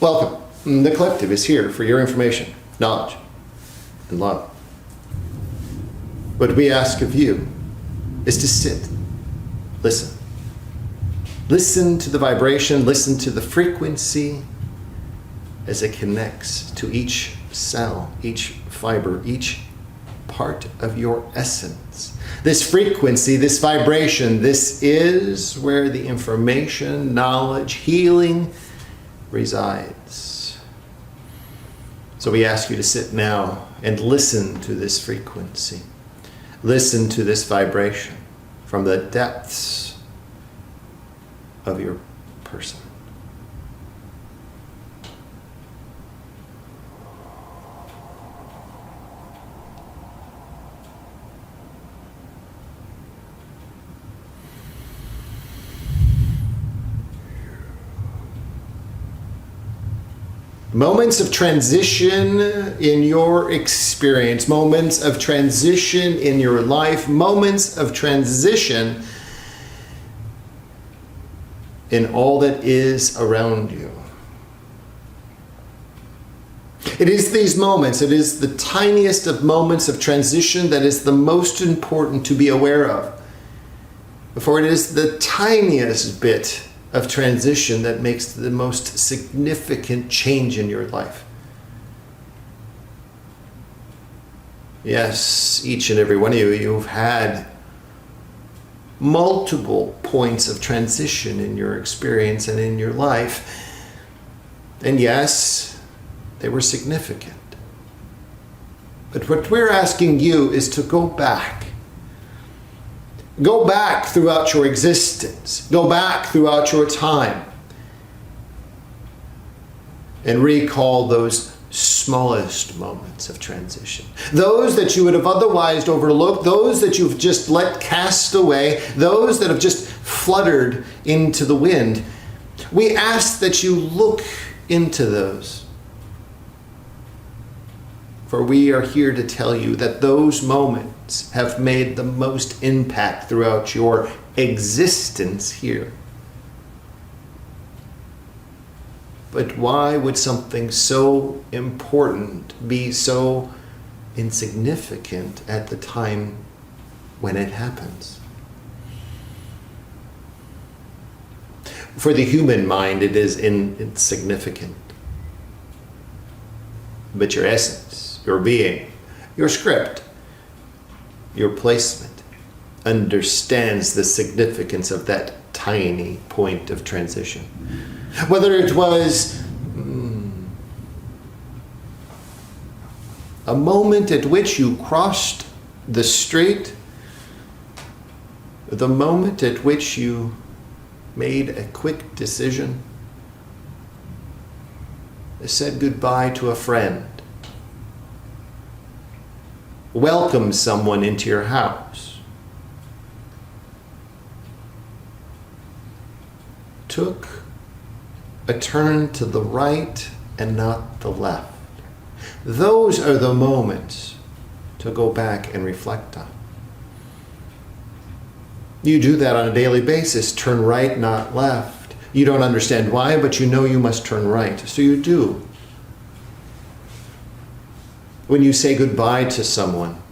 Welcome. The Collective is here for your information, knowledge, and love. What we ask of you is to sit, listen. Listen to the vibration, listen to the frequency as it connects to each cell, each fiber, each part of your essence. This frequency, this vibration, this is where the information, knowledge, healing resides. So we ask you to sit now and listen to this frequency. Listen to this vibration from the depths of your person. Moments of transition in your experience, moments of transition in your life, moments of transition in all that is around you. It is these moments, it is the tiniest of moments of transition that is the most important to be aware of. For it is the tiniest bit of transition that makes the most significant change in your life. Yes, each and every one of you, you've had multiple points of transition in your experience and in your life. And yes, they were significant. But what we're asking you is to go back. Go back throughout your existence. Go back throughout your time. And recall those smallest moments of transition. Those that you would have otherwise overlooked. Those that you've just let cast away. Those that have just fluttered into the wind. We ask that you look into those. For we are here to tell you that those moments have made the most impact throughout your existence here. But why would something so important be so insignificant at the time when it happens? For the human mind, it is insignificant. But your essence, your being, your script, your placement understands the significance of that tiny point of transition. Whether it was a moment at which you crossed the street, the moment at which you made a quick decision, said goodbye to a friend, welcome someone into your house, took a turn to the right and not the left. Those are the moments to go back and reflect on. You do that on a daily basis, turn right, not left. You don't understand why, but you know you must turn right, so you do. When you say goodbye to someone,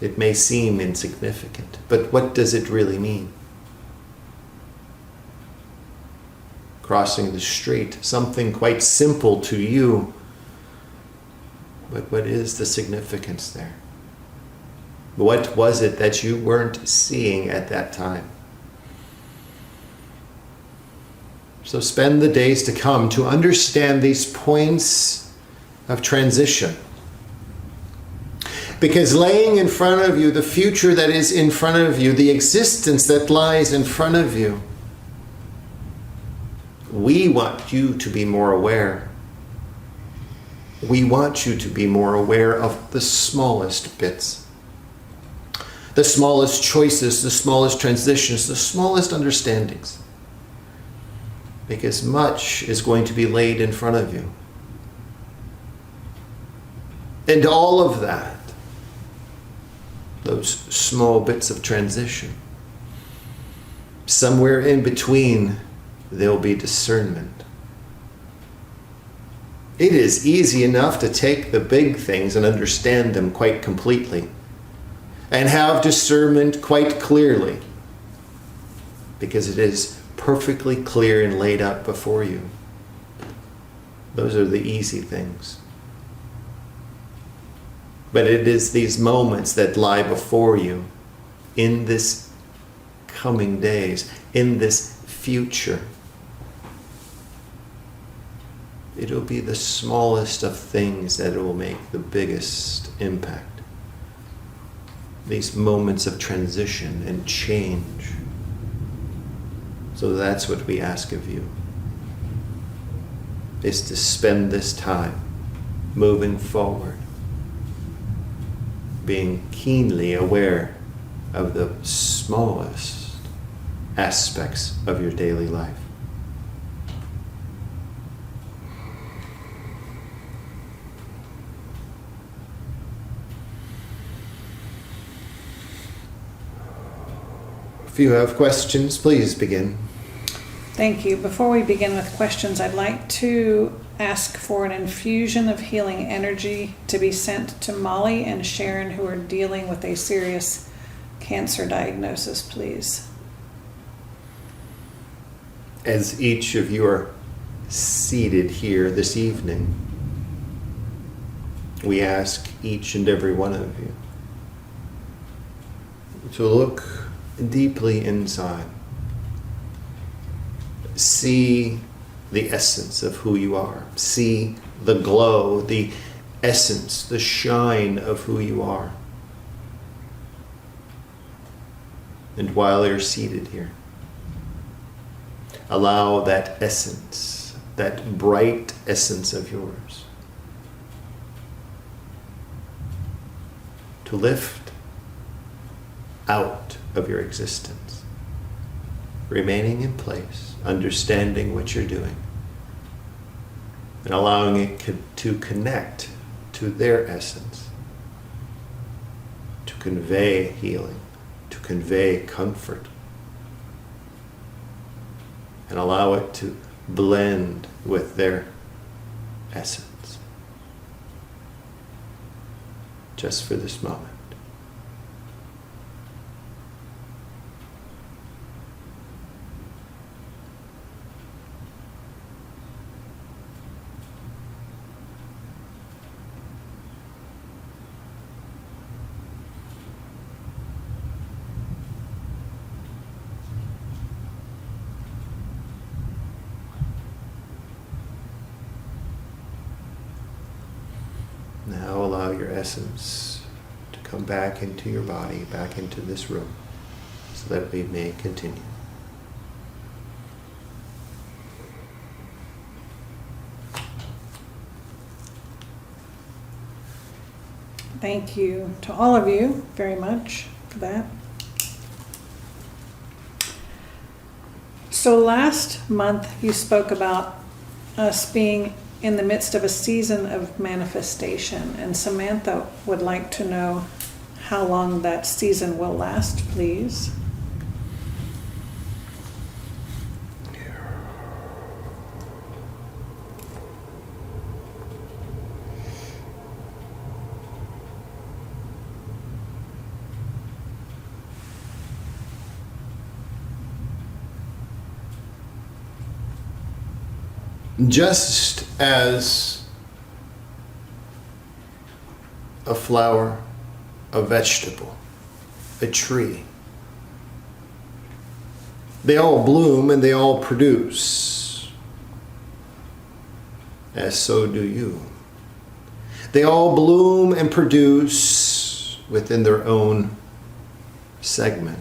it may seem insignificant, but what does it really mean? Crossing the street, something quite simple to you, but what is the significance there? What was it that you weren't seeing at that time? So spend the days to come to understand these points of transition. Because laying in front of you, the future that is in front of you, the existence that lies in front of you, we want you to be more aware. We want you to be more aware of the smallest bits, the smallest choices, the smallest transitions, the smallest understandings. Because much is going to be laid in front of you. And all of that, those small bits of transition, somewhere in between, there'll be discernment. It is easy enough to take the big things and understand them quite completely and have discernment quite clearly, because it is perfectly clear and laid out before you. Those are the easy things. But it is these moments that lie before you in this coming days, in this future. It'll be the smallest of things that will make the biggest impact. These moments of transition and change. So that's what we ask of you, is to spend this time moving forward, being keenly aware of the smallest aspects of your daily life. If you have questions, please begin. Thank you. Before we begin with questions, I'd like to ask for an infusion of healing energy to be sent to Molly and Sharon, who are dealing with a serious cancer diagnosis, please. As each of you are seated here this evening, we ask each and every one of you to look deeply inside. See the essence of who you are. See the glow, the essence, the shine of who you are. And while you're seated here, allow that essence, that bright essence of yours, to lift out of your existence, remaining in place, understanding what you're doing, and allowing it to connect to their essence, to convey healing, to convey comfort, and allow it to blend with their essence. Just for this moment. Now allow your essence to come back into your body, back into this room, so that we may continue. Thank you to all of you very much for that. So last month you spoke about us being in the midst of a season of manifestation, and Samantha would like to know how long that season will last, please. Just as a flower, a vegetable, a tree, they all bloom and they all produce, as so do you. They all bloom and produce within their own segment.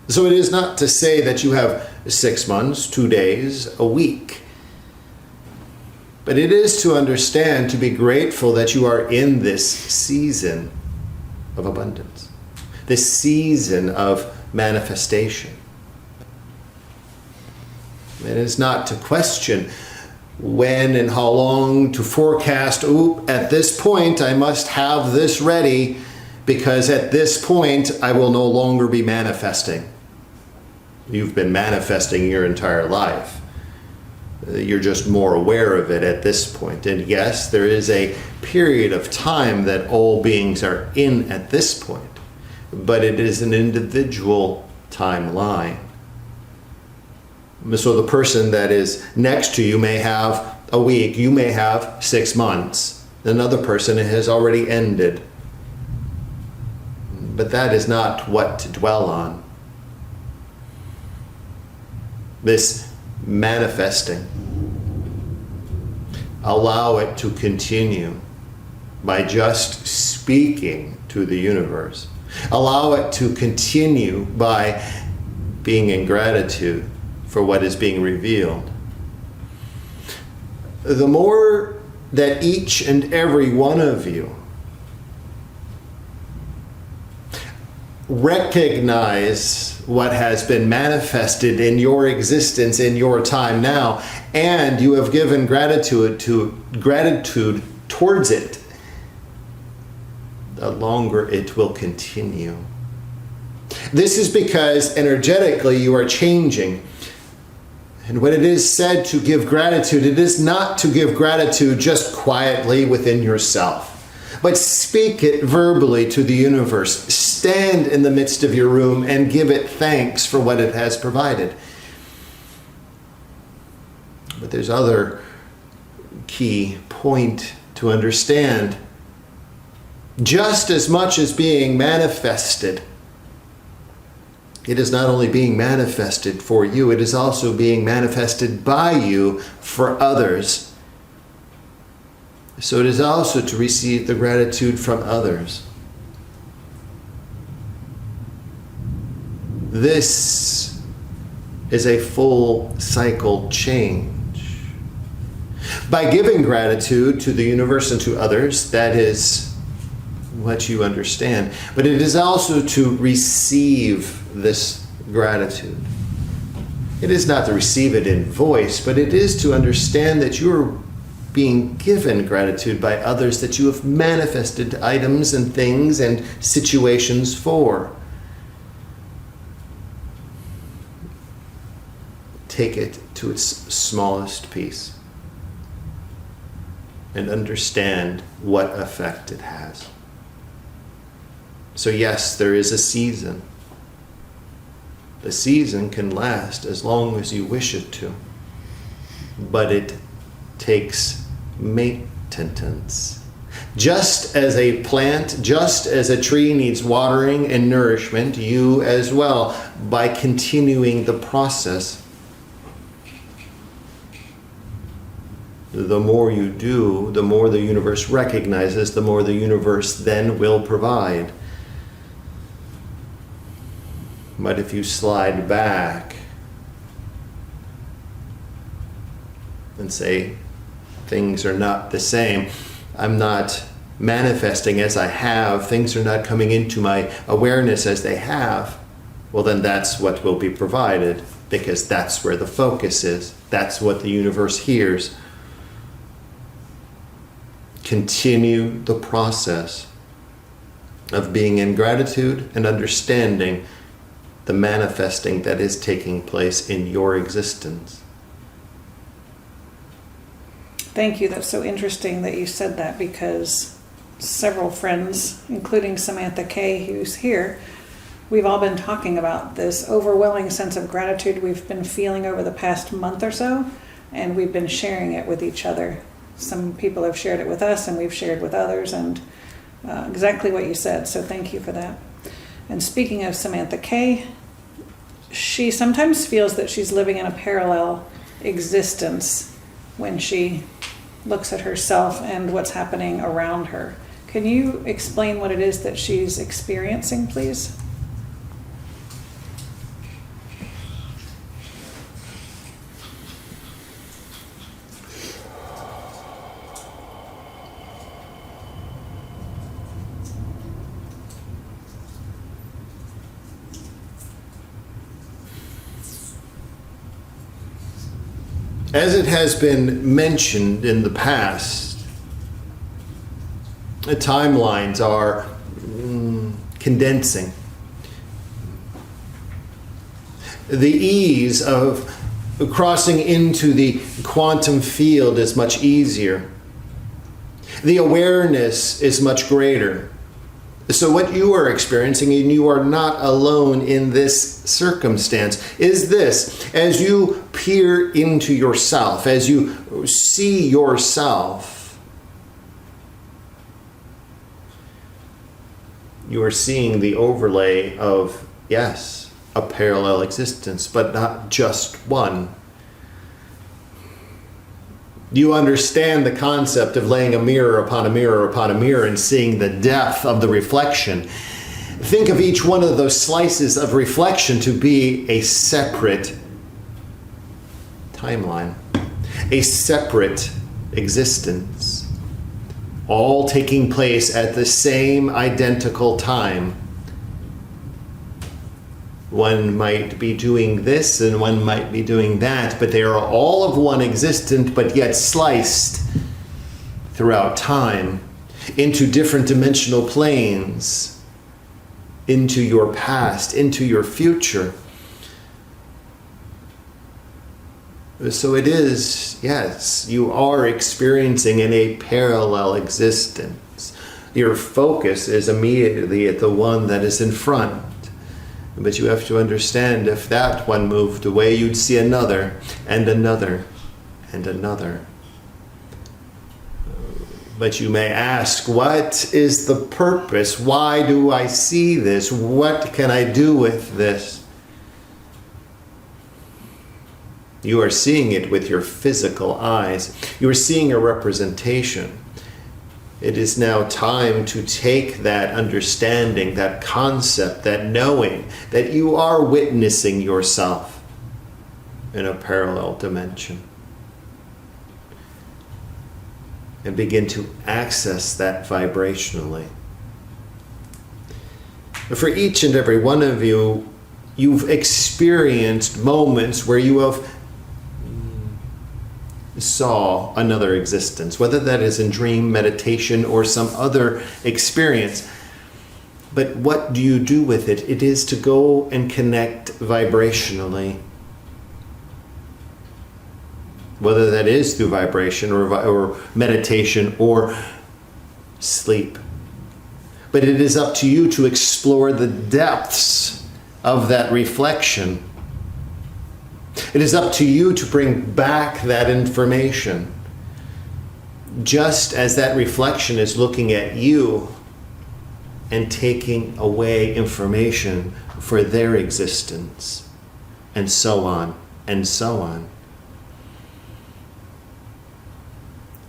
So it is not to say that you have 6 months, 2 days, a week. But it is to understand, to be grateful that you are in this season of abundance, this season of manifestation. It is not to question when and how long, to forecast, at this point I must have this ready, because at this point I will no longer be manifesting. You've been manifesting your entire life. You're just more aware of it at this point. And yes, there is a period of time that all beings are in at this point, but it is an individual timeline. So the person that is next to you may have a week, you may have 6 months. Another person has already ended. But that is not what to dwell on. This manifesting, allow it to continue by just speaking to the universe. Allow it to continue by being in gratitude for what is being revealed. The more that each and every one of you recognize what has been manifested in your existence, in your time now, and you have given gratitude towards it, the longer it will continue. This is because energetically you are changing. And when it is said to give gratitude, it is not to give gratitude just quietly within yourself, but speak it verbally to the universe. Stand in the midst of your room and give it thanks for what it has provided. But there's other key point to understand. Just as much as being manifested, it is not only being manifested for you, it is also being manifested by you for others. So it is also to receive the gratitude from others. This is a full cycle change. By giving gratitude to the universe and to others, that is what you understand. But it is also to receive this gratitude. It is not to receive it in voice, but it is to understand that you are being given gratitude by others that you have manifested items and things and situations for. Take it to its smallest piece and understand what effect it has. So yes, there is a season. The season can last as long as you wish it to, but it takes maintenance. Just as a plant, just as a tree needs watering and nourishment, you as well, by continuing the process. The more you do, the more the universe recognizes, the more the universe then will provide. But if you slide back and say, things are not the same, I'm not manifesting as I have, things are not coming into my awareness as they have, well then that's what will be provided, because that's where the focus is. That's what the universe hears. Continue the process of being in gratitude and understanding the manifesting that is taking place in your existence. Thank you. That's so interesting that you said that, because several friends, including Samantha Kay, who's here, we've all been talking about this overwhelming sense of gratitude we've been feeling over the past month or so, and we've been sharing it with each other. Some people have shared it with us, and we've shared with others, and exactly what you said, so thank you for that. And speaking of Samantha Kay, she sometimes feels that she's living in a parallel existence when she looks at herself and what's happening around her. Can you explain what it is that she's experiencing, please? As it has been mentioned in the past, the timelines are condensing. The ease of Crossing into the quantum field is much easier. The awareness is much greater. So what you are experiencing, and you are not alone in this circumstance, is this: as you peer into yourself, as you see yourself, you are seeing the overlay of, yes, a parallel existence, but not just one. You understand the concept of laying a mirror upon a mirror upon a mirror and seeing the depth of the reflection. Think of each one of those slices of reflection to be a separate timeline, a separate existence, all taking place at the same identical time. One might be doing this and one might be doing that, but they are all of one existent, but yet sliced throughout time into different dimensional planes, into your past, into your future. So it is, yes, you are experiencing in a parallel existence. Your focus is immediately at the one that is in front. But you have to understand, if that one moved away, you'd see another, and another, and another. But you may ask, what is the purpose? Why do I see this? What can I do with this? You are seeing it with your physical eyes. You are seeing a representation. It is now time to take that understanding, that concept, that knowing that you are witnessing yourself in a parallel dimension, and begin to access that vibrationally. For each and every one of you, you've experienced moments where you have saw another existence, whether that is in dream, meditation, or some other experience. But what do you do with it? It is to go and connect vibrationally. Whether that is through vibration or meditation or sleep. But it is up to you to explore the depths of that reflection. It is up to you to bring back that information. Just as that reflection is looking at you and taking away information for their existence, and so on, and so on.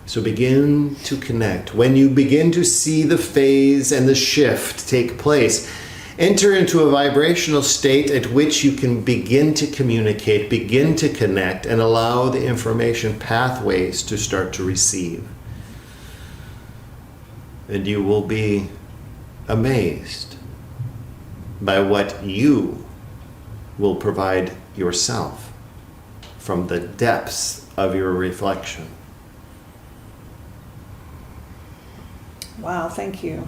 So begin to connect. When you begin to see the phase and the shift take place, enter into a vibrational state at which you can begin to communicate, begin to connect, and allow the information pathways to start to receive. And you will be amazed by what you will provide yourself from the depths of your reflection. Wow, thank you.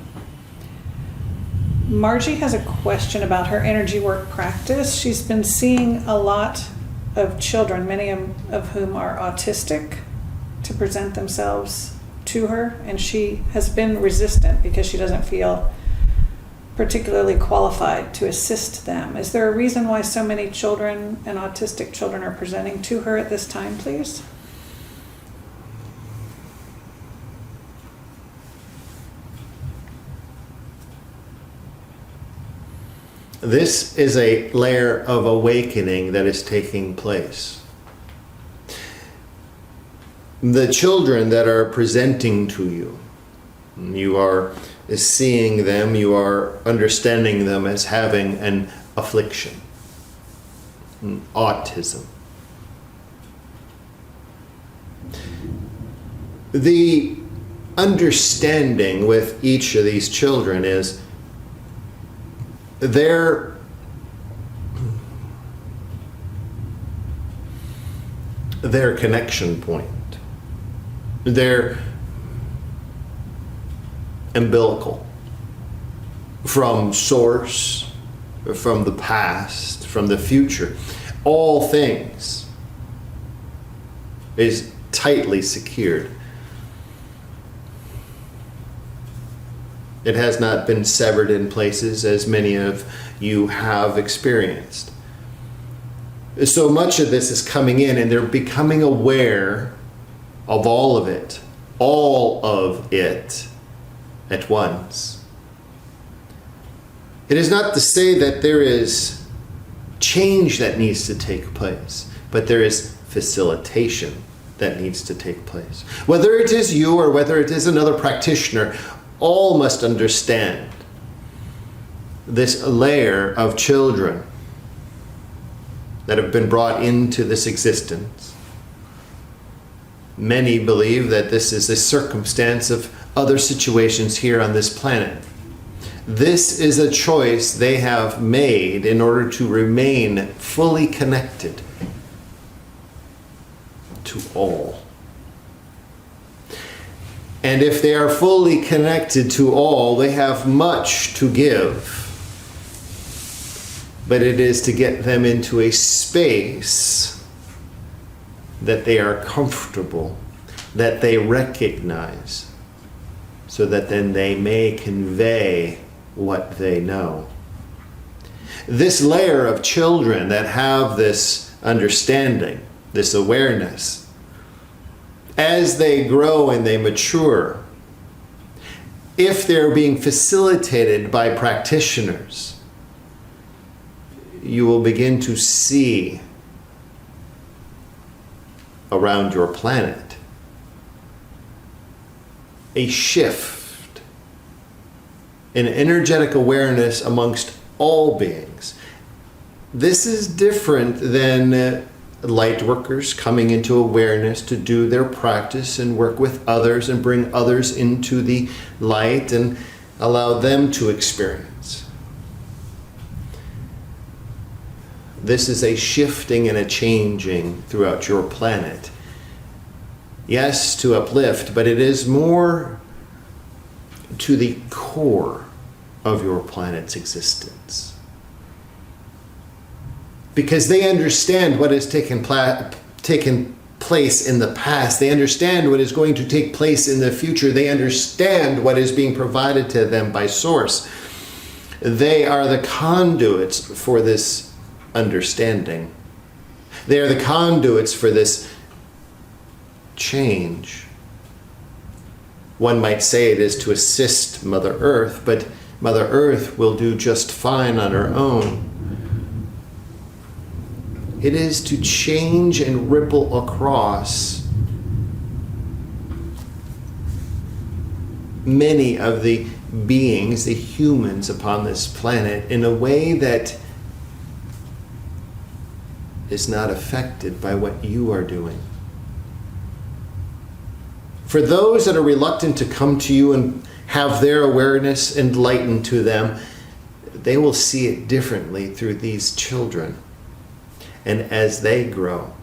Margie has a question about her energy work practice. She's been seeing a lot of children, many of whom are autistic, to present themselves to her, and she has been resistant because she doesn't feel particularly qualified to assist them. Is there a reason why so many children and autistic children are presenting to her at this time, please? This is a layer of awakening that is taking place. The children that are presenting to you, you are seeing them, you are understanding them as having an affliction, autism. The understanding with each of these children is their connection point, their umbilical from source, from the past, from the future. All things is tightly secured. It has not been severed in places, as many of you have experienced. So much of this is coming in, and they're becoming aware of all of it at once. It is not to say that there is change that needs to take place, but there is facilitation that needs to take place. Whether it is you or whether it is another practitioner, all must understand this layer of children that have been brought into this existence. Many believe that this is a circumstance of other situations here on this planet. This is a choice they have made in order to remain fully connected to all. And if they are fully connected to all, they have much to give. But it is to get them into a space that they are comfortable, that they recognize, so that then they may convey what they know. This layer of children that have this understanding, this awareness, as they grow and they mature, if they're being facilitated by practitioners, you will begin to see around your planet a shift in energetic awareness amongst all beings. This is different than light workers coming into awareness to do their practice and work with others and bring others into the light and allow them to experience. This is a shifting and a changing throughout your planet. Yes, to uplift, but it is more to the core of your planet's existence. Because they understand what has taken place in the past. They understand what is going to take place in the future. They understand what is being provided to them by Source. They are the conduits for this understanding. They are the conduits for this change. One might say it is to assist Mother Earth, but Mother Earth will do just fine on her own. It is to change and ripple across many of the beings, the humans upon this planet, in a way that is not affected by what you are doing. For those that are reluctant to come to you and have their awareness enlightened to them, they will see it differently through these children. And as they grow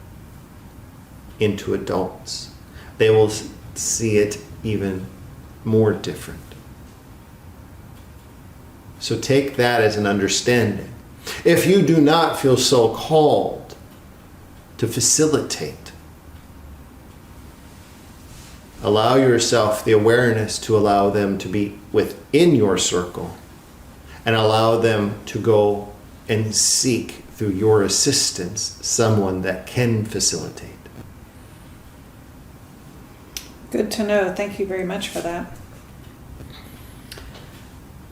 into adults, they will see it even more different. So take that as an understanding. If you do not feel so called to facilitate, allow yourself the awareness to allow them to be within your circle and allow them to go and seek through your assistance someone that can facilitate. Good to know. Thank you very much for that.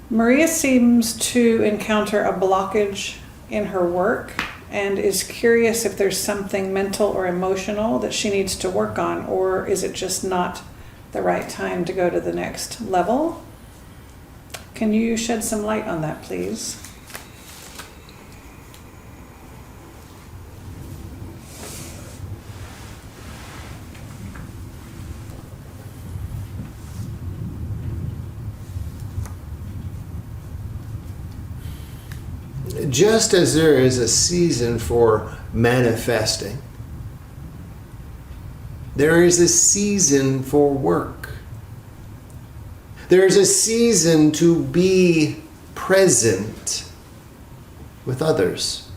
Maria seems to encounter a blockage in her work and is curious if there's something mental or emotional that she needs to work on, or is it just not the right time to go to the next level? Can you shed some light on that, please? Just as there is a season for manifesting, there is a season for work. There is a season to be present with others.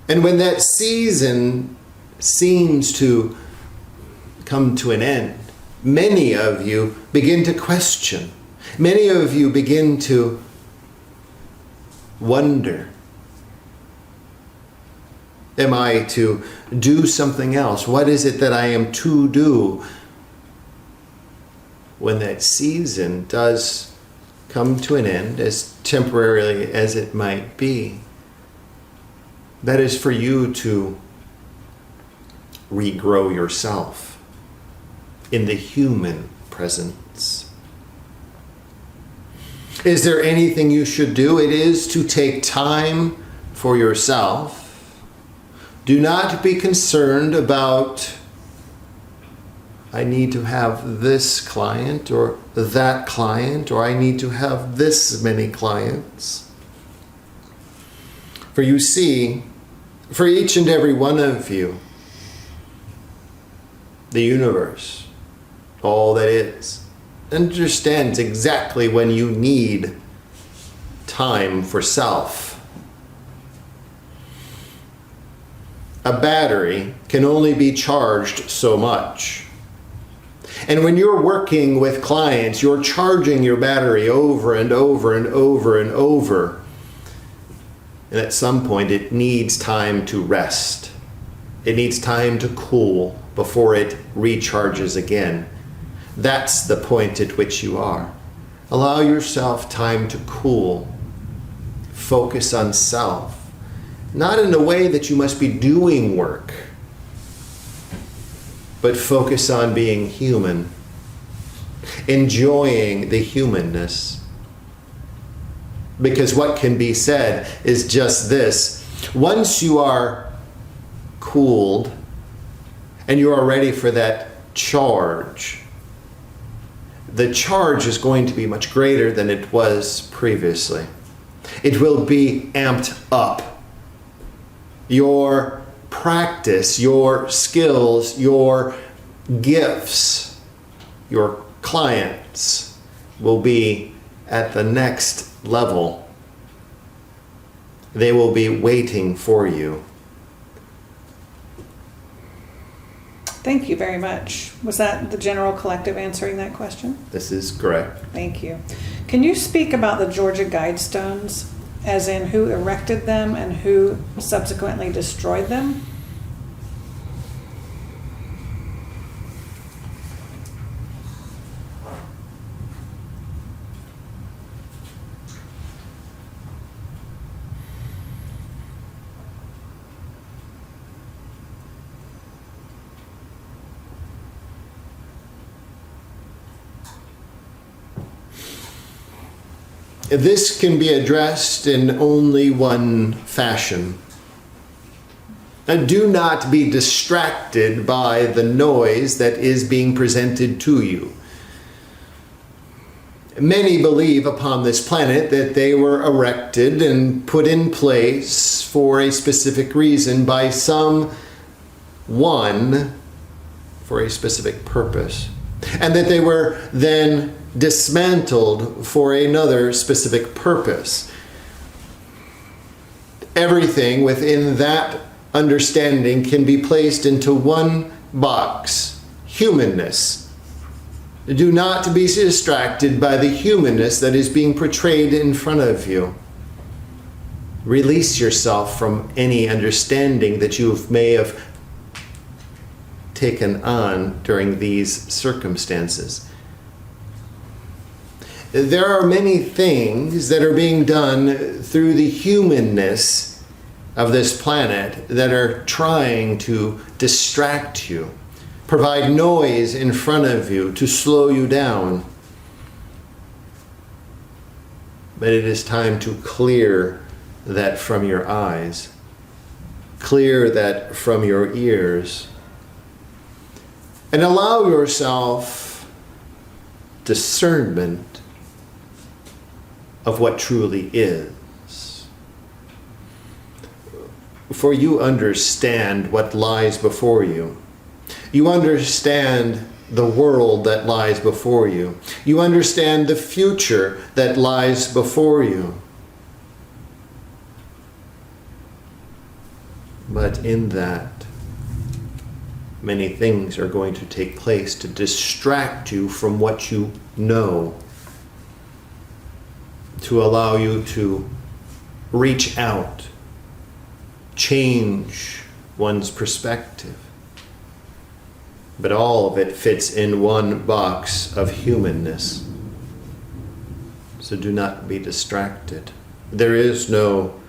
And when that season seems to come to an end, many of you begin to question. Many of you begin to wonder, am I to do something else? What is it that I am to do? When that season does come to an end, as temporarily as it might be, that is for you to regrow yourself in the human presence. Is there anything you should do? It is to take time for yourself. Do not be concerned about, I need to have this client or that client, or I need to have this many clients. For you see, for each and every one of you, the universe, all that is, understands exactly when you need time for self. A battery can only be charged so much. And when you're working with clients, you're charging your battery over and over and over and over. And at some point, it needs time to rest. It needs time to cool before it recharges again. That's the point at which you are. Allow yourself time to cool. Focus on self. Not in a way that you must be doing work, but focus on being human, enjoying the humanness. Because what can be said is just this: once you are cooled and you are ready for that charge, the charge is going to be much greater than it was previously. It will be amped up. Your practice, your skills, your gifts, your clients will be at the next level. They will be waiting for you. Thank you very much. Was that the general collective answering that question? This is correct. Thank you. Can you speak about the Georgia Guidestones, as in who erected them and who subsequently destroyed them? This can be addressed in only one fashion. And do not be distracted by the noise that is being presented to you. Many believe upon this planet that they were erected and put in place for a specific reason by someone for a specific purpose, and that they were then dismantled for another specific purpose. Everything within that understanding can be placed into one box: humanness. Do not be distracted by the humanness that is being portrayed in front of you. Release yourself from any understanding that you may have taken on during these circumstances. There are many things that are being done through the humanness of this planet that are trying to distract you, provide noise in front of you to slow you down. But it is time to clear that from your eyes, clear that from your ears, and allow yourself discernment of what truly is. For you understand what lies before you. You understand the world that lies before you. You understand the future that lies before you. But in that, many things are going to take place to distract you from what you know, to allow you to reach out, change one's perspective. But all of it fits in one box of humanness. So do not be distracted. There is no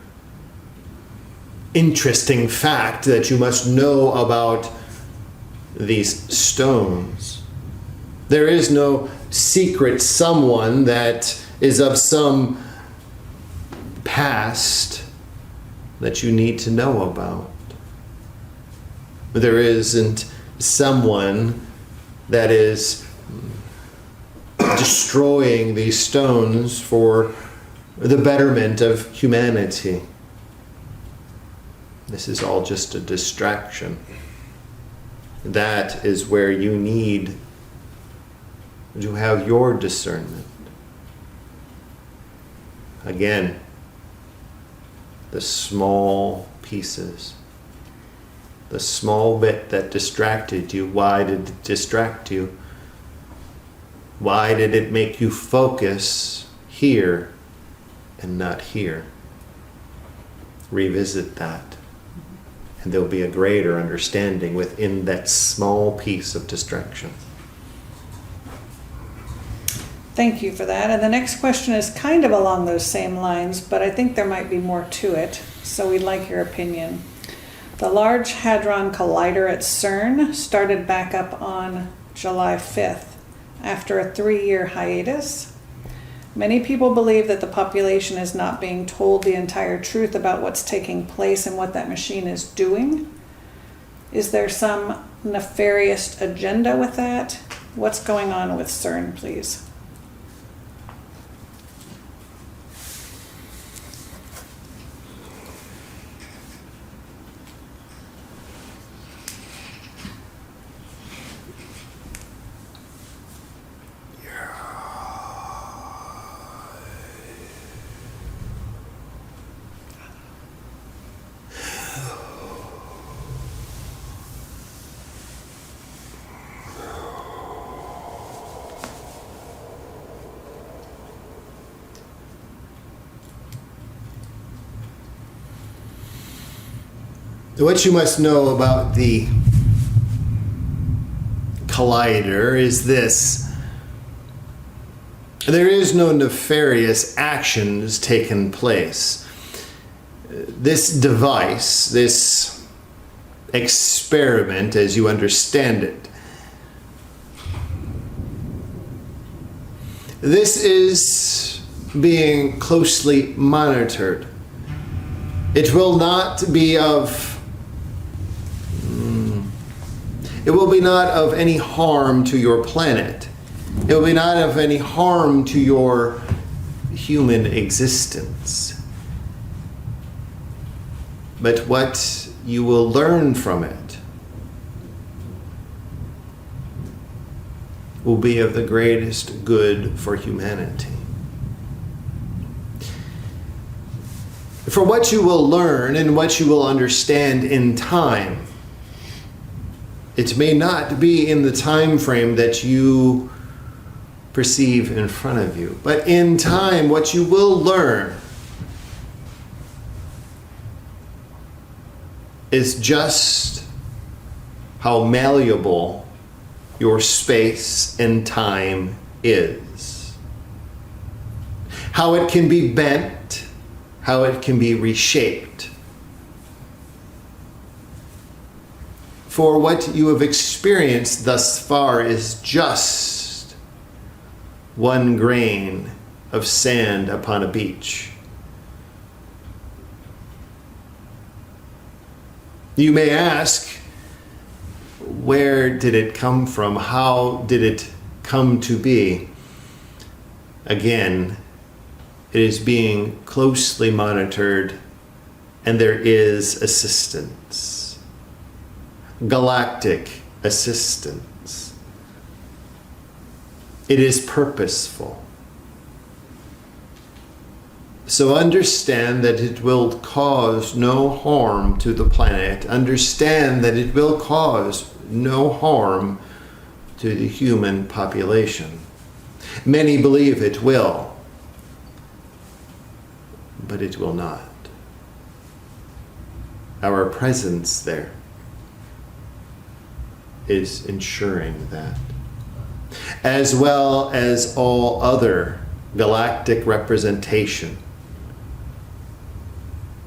interesting fact that you must know about these stones. There is no secret someone that is of some past that you need to know about. There isn't someone that is destroying these stones for the betterment of humanity. This is all just a distraction. That is where you need to have your discernment. Again, the small pieces, the small bit that distracted you. Why did it distract you? Why did it make you focus here and not here? Revisit that, and there'll be a greater understanding within that small piece of distraction. Thank you for that. And the next question is kind of along those same lines, but I think there might be more to it, so we'd like your opinion. The Large Hadron Collider at CERN started back up on July 5th after a 3-year hiatus. Many people believe that the population is not being told the entire truth about what's taking place and what that machine is doing. Is there some nefarious agenda with that? What's going on with CERN, please? What you must know about the collider is this. There is no nefarious actions taken place. This device, this experiment as you understand it, this is being closely monitored. It will not be of not of any harm to your planet. It will be not of any harm to your human existence. But what you will learn from it will be of the greatest good for humanity. For what you will learn and what you will understand in time, it may not be in the time frame that you perceive in front of you, but in time, what you will learn is just how malleable your space and time is. How it can be bent, how it can be reshaped. For what you have experienced thus far is just one grain of sand upon a beach. You may ask, where did it come from? How did it come to be? Again, it is being closely monitored, and there is assistance. Galactic assistance. It is purposeful. So understand that it will cause no harm to the planet. Understand that it will cause no harm to the human population. Many believe it will, but it will not. Our presence there is ensuring that, as well as all other galactic representation.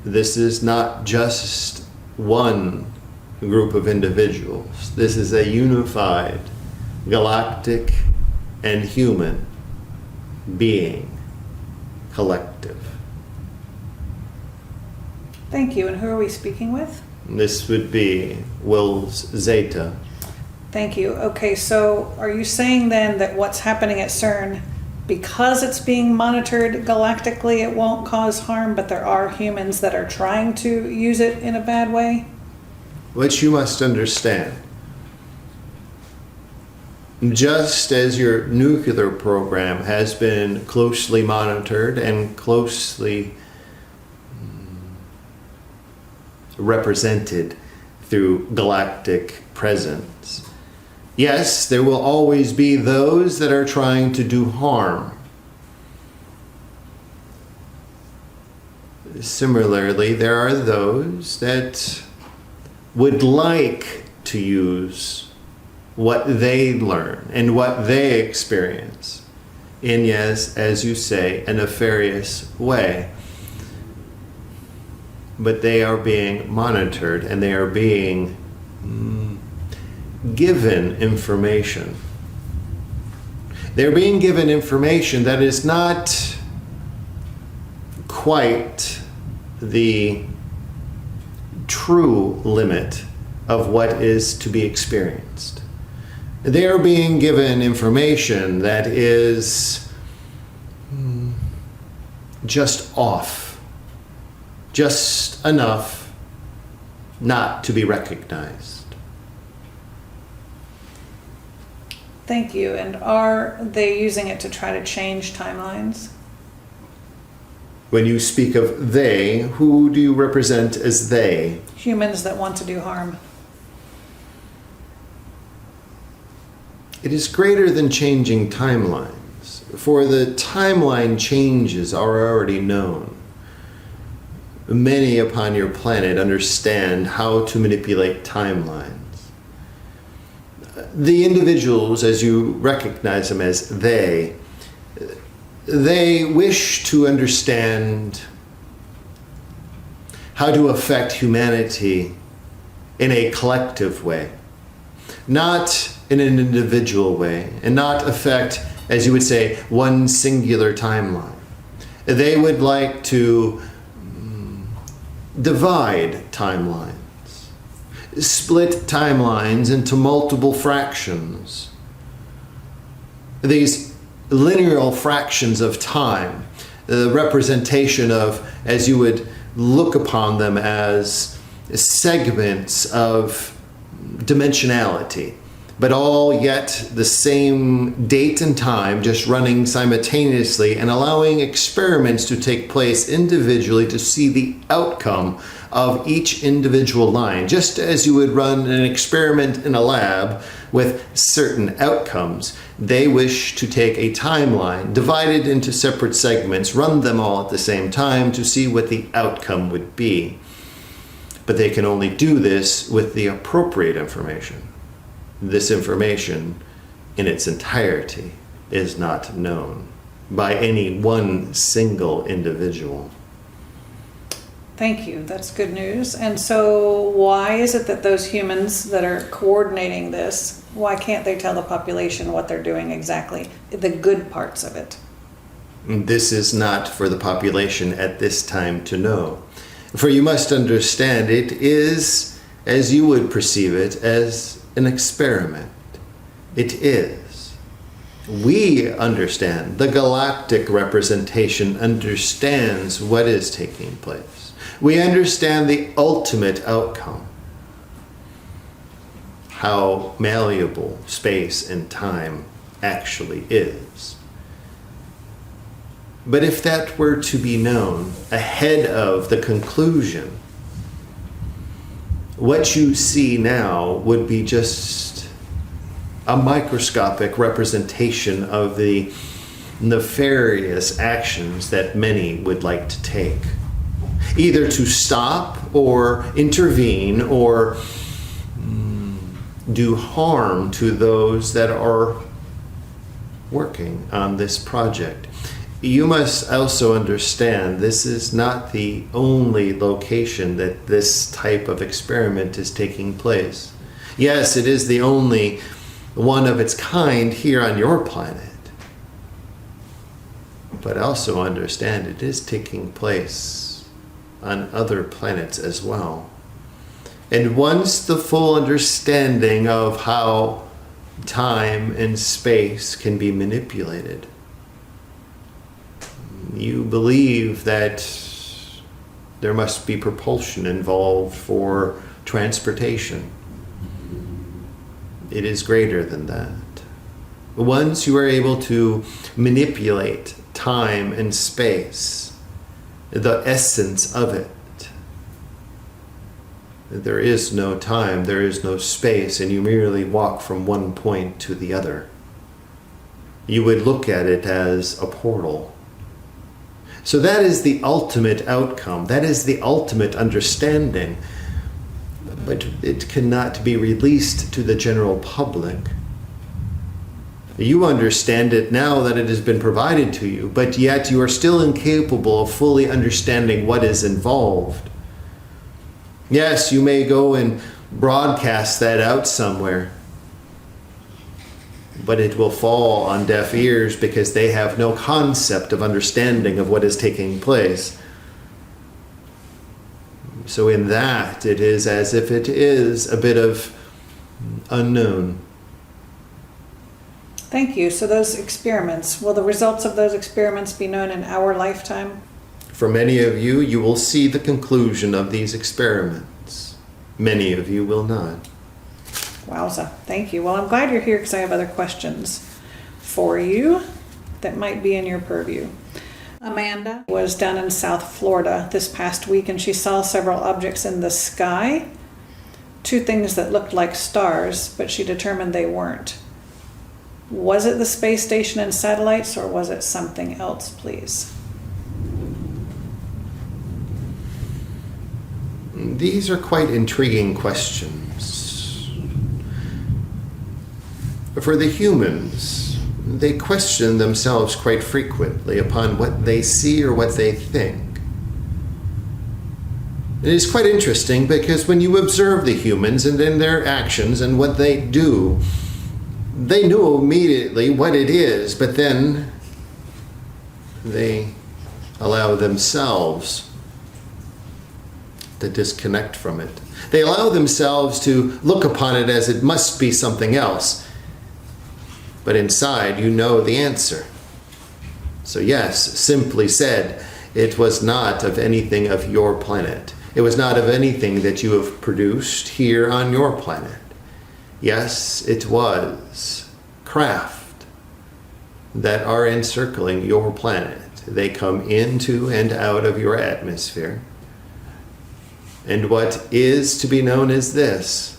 This is not just one group of individuals. This is a unified galactic and human being collective. Thank you. And who are we speaking with? This would be Wills Zeta. Thank you. Okay, so are you saying then that what's happening at CERN, because it's being monitored galactically, it won't cause harm, but there are humans that are trying to use it in a bad way? What you must understand, just as your nuclear program has been closely monitored and closely represented through galactic presence, yes, there will always be those that are trying to do harm. Similarly, there are those that would like to use what they learn and what they experience in, yes, as you say, a nefarious way. But they are being monitored and they are being given information. They're being given information that is not quite the true limit of what is to be experienced. They are being given information that is just off, just enough not to be recognized. Thank you. And are they using it to try to change timelines? When you speak of they, who do you represent as they? Humans that want to do harm. It is greater than changing timelines, for the timeline changes are already known. Many upon your planet understand how to manipulate timelines. The individuals, as you recognize them as they wish to understand how to affect humanity in a collective way, not in an individual way, and not affect, as you would say, one singular timeline. They would like to divide timelines, split timelines into multiple fractions. These linear fractions of time, the representation of, as you would look upon them as segments of dimensionality, but all yet the same date and time, just running simultaneously and allowing experiments to take place individually to see the outcome of each individual line. Just as you would run an experiment in a lab with certain outcomes, they wish to take a timeline, divide it into separate segments, run them all at the same time to see what the outcome would be. But they can only do this with the appropriate information. This information in its entirety is not known by any one single individual. Thank you. That's good news. And so why is it that those humans that are coordinating this, why can't they tell the population what they're doing exactly, the good parts of it? This is not for the population at this time to know. For you must understand, it is, as you would perceive it, as an experiment. It is. We understand. The galactic representation understands what is taking place. We understand the ultimate outcome. How malleable space and time actually is. But if that were to be known ahead of the conclusion what you see now would be just a microscopic representation of the nefarious actions that many would like to take, either to stop or intervene or do harm to those that are working on this project. You must also understand this is not the only location that this type of experiment is taking place. Yes, it is the only one of its kind here on your planet. But also understand it is taking place on other planets as well. And once the full understanding of how time and space can be manipulated, you believe that there must be propulsion involved for transportation. It is greater than that. Once you are able to manipulate time and space, the essence of it, there is no time, there is no space, and you merely walk from one point to the other. You would look at it as a portal. So that is the ultimate outcome. That is the ultimate understanding. But it cannot be released to the general public. You understand it now that it has been provided to you, but yet you are still incapable of fully understanding what is involved. Yes, you may go and broadcast that out somewhere, but it will fall on deaf ears because they have no concept of understanding of what is taking place. So in that, it is as if it is a bit of unknown. Thank you. So those experiments, will the results of those experiments be known in our lifetime? For many of you, you will see the conclusion of these experiments. Many of you will not. Wowza. Thank you. Well, I'm glad you're here because I have other questions for you that might be in your purview. Amanda was down in South Florida this past week and she saw several objects in the sky, 2 things that looked like stars, but she determined they weren't. Was it the space station and satellites or was it something else, please? These are quite intriguing questions. For the humans, they question themselves quite frequently upon what they see or what they think. It is quite interesting because when you observe the humans and then their actions and what they do, they know immediately what it is, but then they allow themselves to disconnect from it. They allow themselves to look upon it as it must be something else. But inside, you know the answer. So yes, simply said, it was not of anything of your planet. It was not of anything that you have produced here on your planet. Yes, it was craft that are encircling your planet. They come into and out of your atmosphere. And what is to be known as this: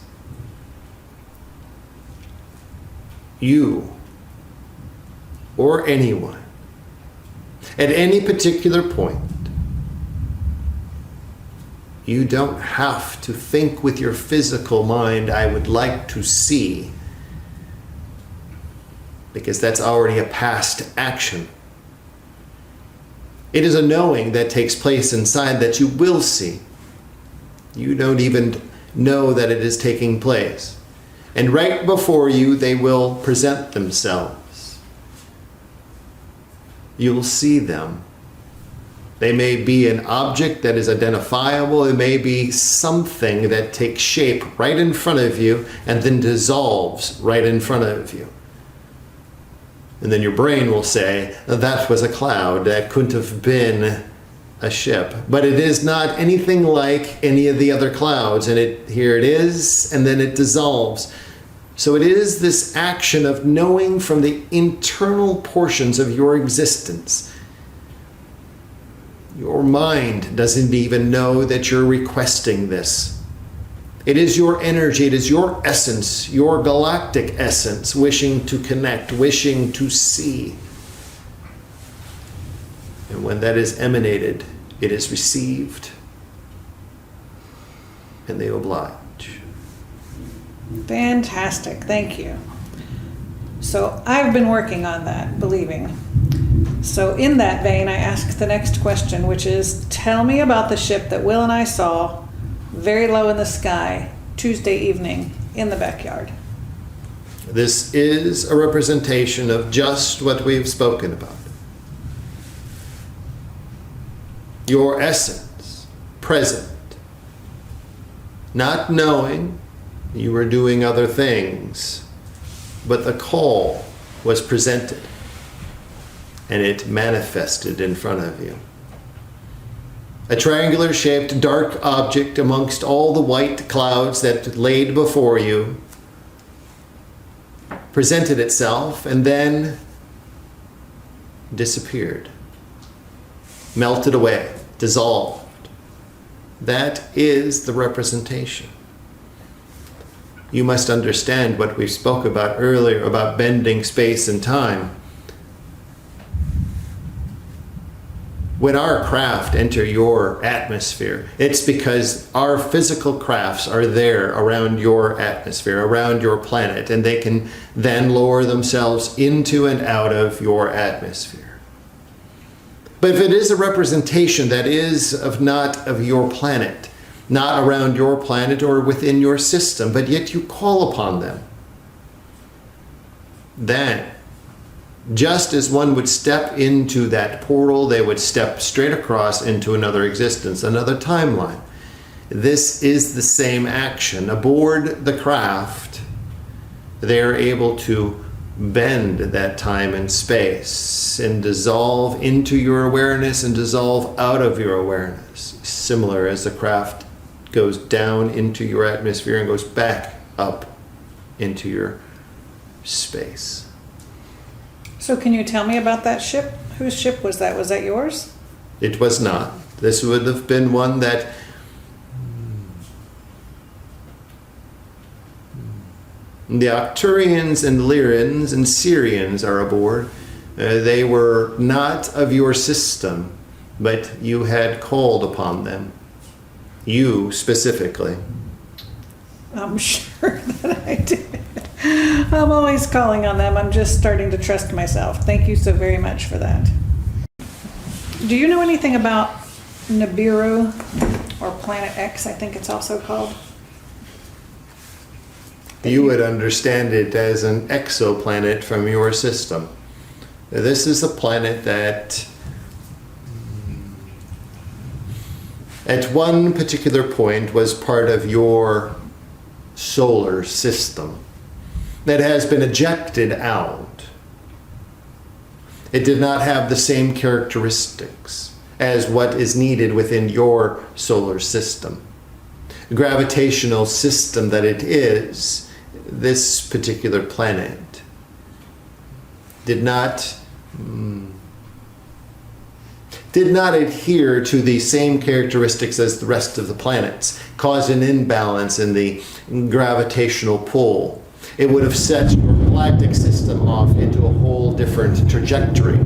you or anyone at any particular point, you don't have to think with your physical mind, I would like to see, because that's already a past action. It is a knowing that takes place inside that you will see. You don't even know that it is taking place. And right before you, they will present themselves. You'll see them. They may be an object that is identifiable. It may be something that takes shape right in front of you and then dissolves right in front of you. And then your brain will say, that was a cloud. That couldn't have been a ship. But it is not anything like any of the other clouds. And here it is, and then it dissolves. So it is this action of knowing from the internal portions of your existence. Your mind doesn't even know that you're requesting this. It is your energy, it is your essence, your galactic essence, wishing to connect, wishing to see. And when that is emanated, it is received, and they oblige. Fantastic, thank you. So I've been working on that, believing. So in that vein, I ask the next question, which is, tell me about the ship that Will and I saw very low in the sky Tuesday evening in the backyard. This is a representation of just what we've spoken about. Your essence, present, not knowing you were doing other things, but the call was presented and it manifested in front of you. A triangular shaped dark object amongst all the white clouds that laid before you presented itself and then disappeared, melted away, dissolved. That is the representation. You must understand what we spoke about earlier about bending space and time. When our craft enter your atmosphere, it's because our physical crafts are there around your atmosphere, around your planet, and they can then lower themselves into and out of your atmosphere. But if it is a representation that is not of your planet, not around your planet or within your system, but yet you call upon them, then just as one would step into that portal, they would step straight across into another existence, another timeline. This is the same action. Aboard the craft, they are able to bend that time and space and dissolve into your awareness and dissolve out of your awareness. Similar as the craft goes down into your atmosphere and goes back up into your space. So can you tell me about that ship? Whose ship was that? Was that yours? It was not. This would have been one that the Arcturians and Lyrians and Syrians are aboard. They were not of your system, but you had called upon them. You specifically. I'm sure that I did. I'm always calling on them. I'm just starting to trust myself. Thank you so very much for that. Do you know anything about Nibiru, or Planet X, I think it's also called? You would understand it as an exoplanet from your system. This is a planet that at one particular point was part of your solar system that has been ejected out. It did not have the same characteristics as what is needed within your solar system. The gravitational system that it is, this particular planet did not adhere to the same characteristics as the rest of the planets, caused an imbalance in the gravitational pull. It would have set your galactic system off into a whole different trajectory,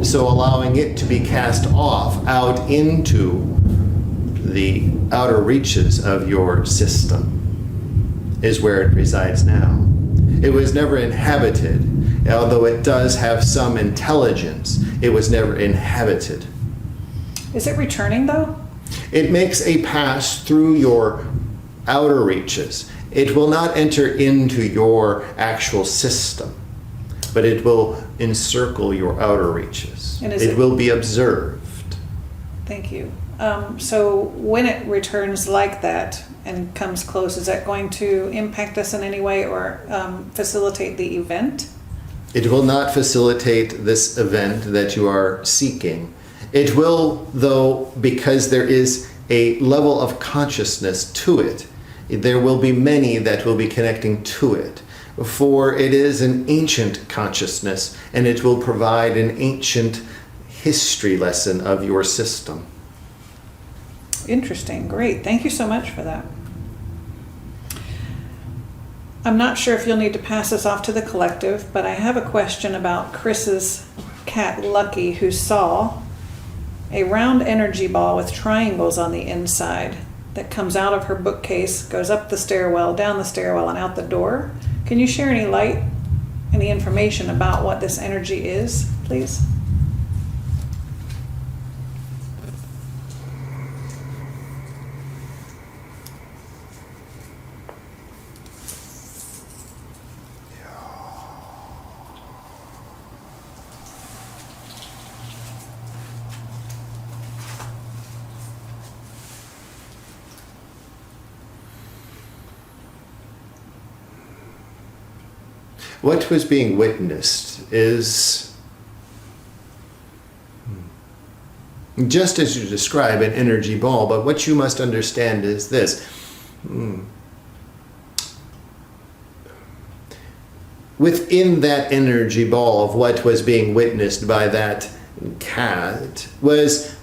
so allowing it to be cast off out into the outer reaches of your system is where it resides now. It was never inhabited, although it does have some intelligence. It was never inhabited. Is it returning though? It makes a pass through your outer reaches. It will not enter into your actual system, but it will encircle your outer reaches. And it will be observed. Thank you. So when it returns like that and comes close, is that going to impact us in any way or facilitate the event? It will not facilitate this event that you are seeking. It will, though, because there is a level of consciousness to it. There will be many that will be connecting to it, for it is an ancient consciousness, and it will provide an ancient history lesson of your system. Interesting. Great. Thank you so much for that. I'm not sure if you'll need to pass this off to the collective, but I have a question about Chris's cat Lucky, who saw a round energy ball with triangles on the inside that comes out of her bookcase, goes up the stairwell, down the stairwell, and out the door. Can you share any light, any information about what this energy is, please? What was being witnessed is, just as you describe, an energy ball, but what you must understand is this. Within that energy ball of what was being witnessed by that cat was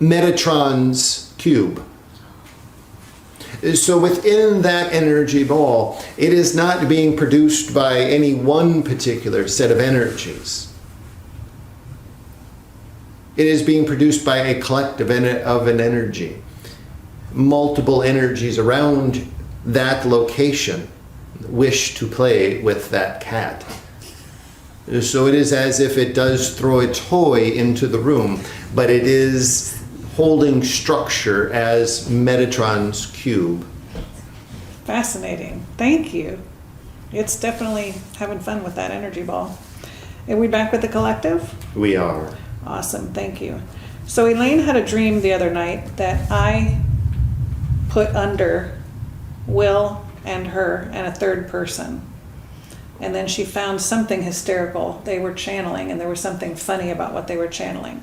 Metatron's cube. So within that energy ball, it is not being produced by any one particular set of energies. It is being produced by a collective of an energy. Multiple energies around that location wish to play with that cat. So it is as if it does throw a toy into the room, but it is holding structure as Metatron's cube. Fascinating. Thank you. It's definitely having fun with that energy ball. Are we back with the collective? We are. Awesome. Thank you. So Elaine had a dream the other night that I put under Will and her and a third person. And then she found something hysterical they were channeling, and there was something funny about what they were channeling.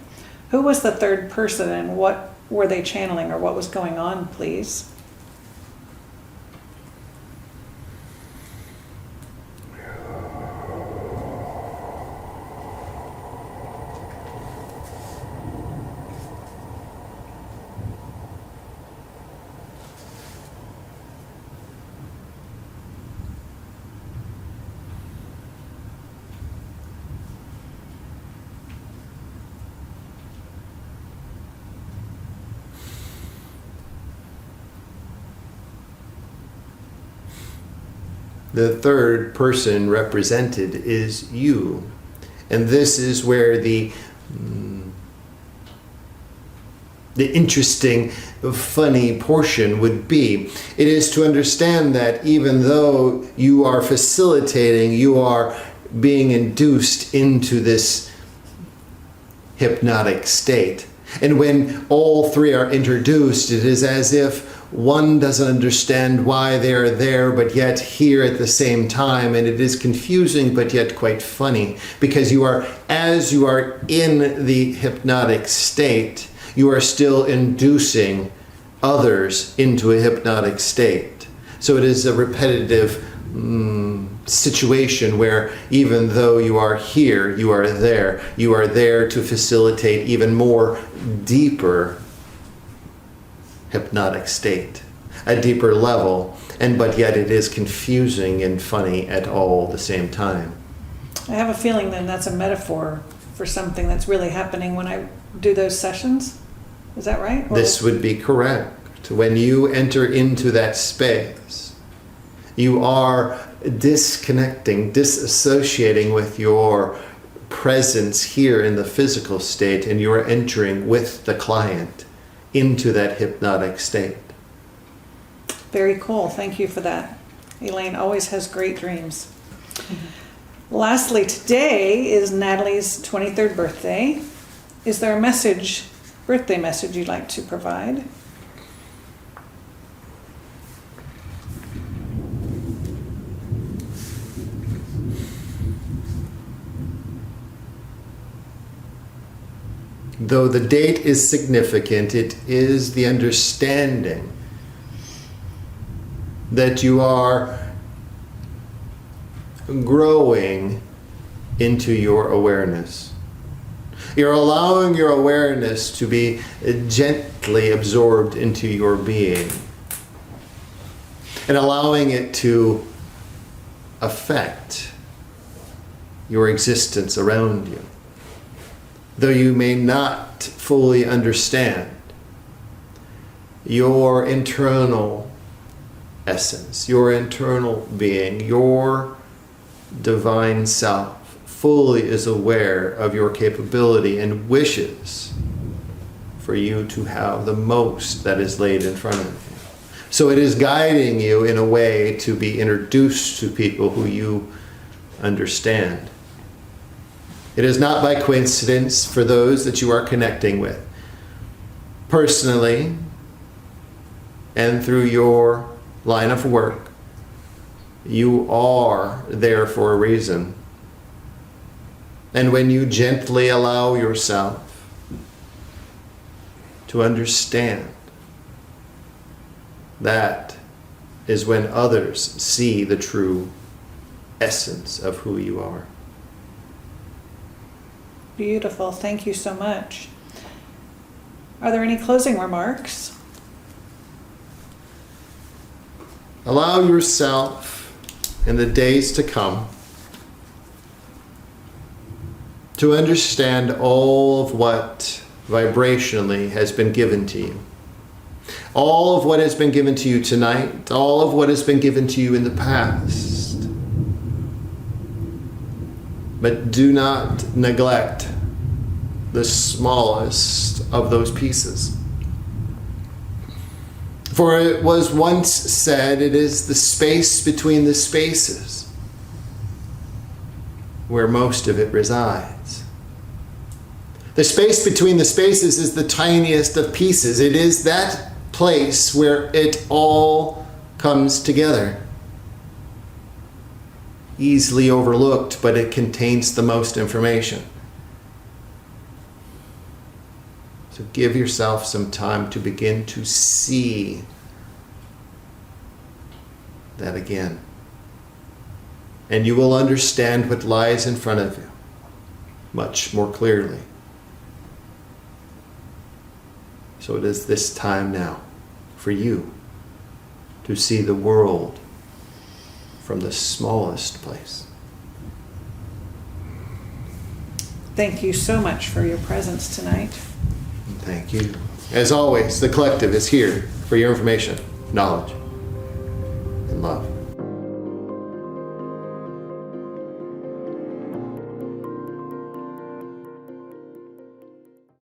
Who was the third person, and what were they channeling, or what was going on, please? The third person represented is you. And this is where the interesting, funny portion would be. It is to understand that even though you are facilitating, you are being induced into this hypnotic state. And when all three are introduced, it is as if one doesn't understand why they are there, but yet here at the same time. And it is confusing, but yet quite funny, because as you are in the hypnotic state, you are still inducing others into a hypnotic state. So it is a repetitive situation where even though you are here, you are there to facilitate even more deeper hypnotic state, a deeper level, but yet it is confusing and funny at all the same time. I have a feeling then that's a metaphor for something that's really happening when I do those sessions. Is that right? This would be correct. When you enter into that space, you are disconnecting, disassociating with your presence here in the physical state, and you are entering with the client into that hypnotic state. Very cool. Thank you for that. Elaine always has great dreams. Mm-hmm. Lastly, today is Natalie's 23rd birthday. Is there a birthday message you'd like to provide? Though the date is significant, it is the understanding that you are growing into your awareness. You're allowing your awareness to be gently absorbed into your being, and allowing it to affect your existence around you. Though you may not fully understand, your internal essence, your internal being, your divine self fully is aware of your capability and wishes for you to have the most that is laid in front of you. So it is guiding you in a way to be introduced to people who you understand. It is not by coincidence for those that you are connecting with, personally and through your line of work. You are there for a reason. And when you gently allow yourself to understand, that is when others see the true essence of who you are. Beautiful. Thank you so much. Are there any closing remarks? Allow yourself in the days to come to understand all of what vibrationally has been given to you. All of what has been given to you tonight, all of what has been given to you in the past. But do not neglect the smallest of those pieces. For it was once said, it is the space between the spaces where most of it resides. The space between the spaces is the tiniest of pieces. It is that place where it all comes together. Easily overlooked, but it contains the most information. So give yourself some time to begin to see that again. And you will understand what lies in front of you much more clearly. So it is this time now for you to see the world from the smallest place. Thank you so much for your presence tonight. Thank you. As always, the collective is here for your information, knowledge,